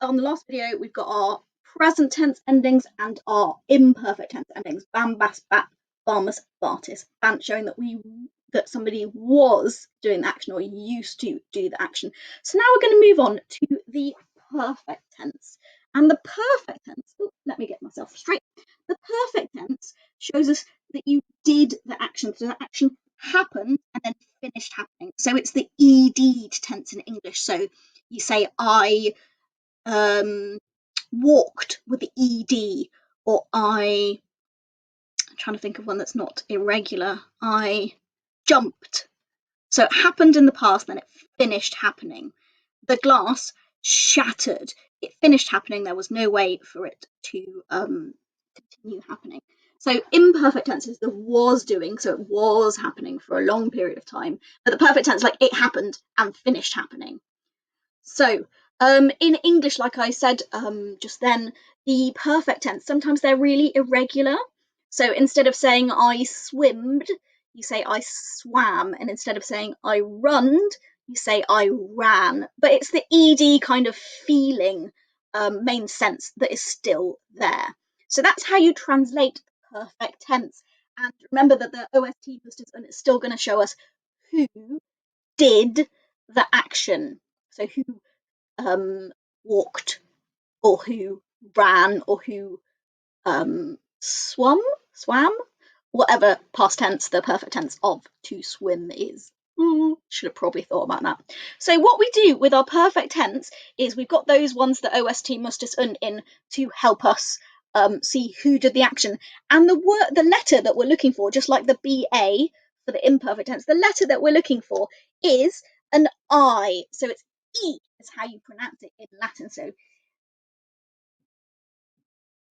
on the last video, we've got our present tense endings and our imperfect tense endings. Bam, bas, bat, barmus, bartis. Bam, showing that somebody was doing the action or used to do the action. So now we're going to move on to the perfect tense. And the perfect tense, let me get myself straight. The perfect tense shows us that you did the action. So the action happened and then finished happening. So it's the ed tense in English. So you say I walked with the ed, or I'm trying to think of one that's not irregular. I jumped. So it happened in the past, then it finished happening. The glass shattered. It finished happening. There was no way for it to continue happening. So imperfect tense is the was doing, so it was happening for a long period of time. But the perfect tense, like it happened and finished happening. So in English, like I said just then, the perfect tense, sometimes they're really irregular. So instead of saying I swimmed, you say I swam. And instead of saying I runned, you say I ran. But it's the ed kind of feeling, main sense that is still there. So that's how you translate perfect tense. And remember that the ost is still going to show us who did the action. So who walked, or who ran, or who swam, whatever past tense the perfect tense of to swim is. Should have probably thought about that. So what we do with our perfect tense is we've got those ones that ost mustus und in to help us see who did the action, and the letter that we're looking for, just like the ba for the imperfect tense, the letter that we're looking for is an I. So it's E is how you pronounce it in Latin. So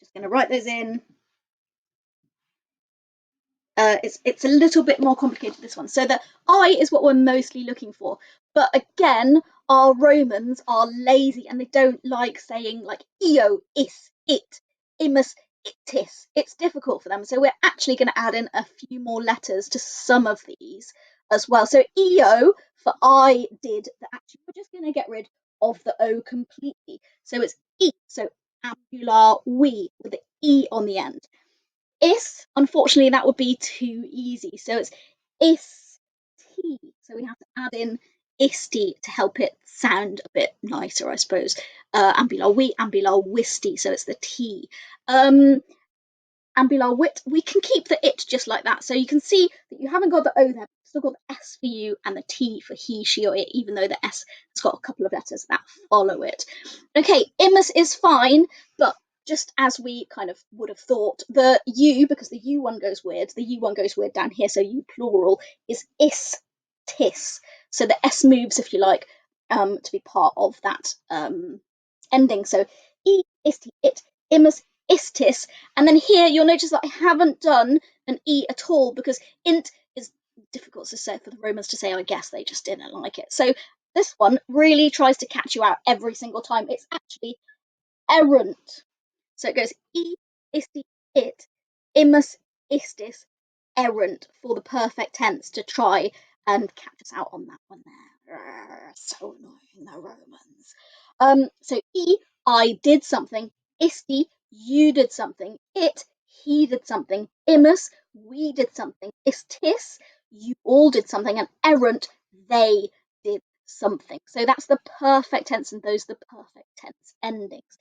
just going to write those in. It's a little bit more complicated, this one. So the I is what we're mostly looking for. But again, our Romans are lazy and they don't like saying like io, is, it, imus, itis. It's difficult for them. So we're actually going to add in a few more letters to some of these as well. So io for I did the action. We're just going to get rid of the O completely. So it's E. So ambular we with the E on the end. Is, unfortunately, that would be too easy. So it's is-t. So we have to add in isti to help it sound a bit nicer, I suppose. Ambular we, ambular wisty. So it's the T. Ambular wit, we can keep the it just like that. So you can see that you haven't got the O there, but you've still got the S for you and the T for he, she, or it, even though the S has got a couple of letters that follow it. Okay, imus is fine, but just as we kind of would have thought, the U, because the U one goes weird, the U one goes weird down here, so U plural is is, tis. So the S moves, if you like, to be part of that ending. So E, isti, it, imus, istis. And then here you'll notice that I haven't done an E at all because int is difficult to say for the Romans to say. I guess they just didn't like it. So this one really tries to catch you out every single time. It's actually errant. So it goes E, isti, it, imus, istis, errant for the perfect tense to try and catch us out on that one there. So annoying, the Romans. So E, I did something. Isti, you did something. It, he did something. Imus, we did something. Istis, you all did something. And errant, they did something. So that's the perfect tense, and those are the perfect tense endings.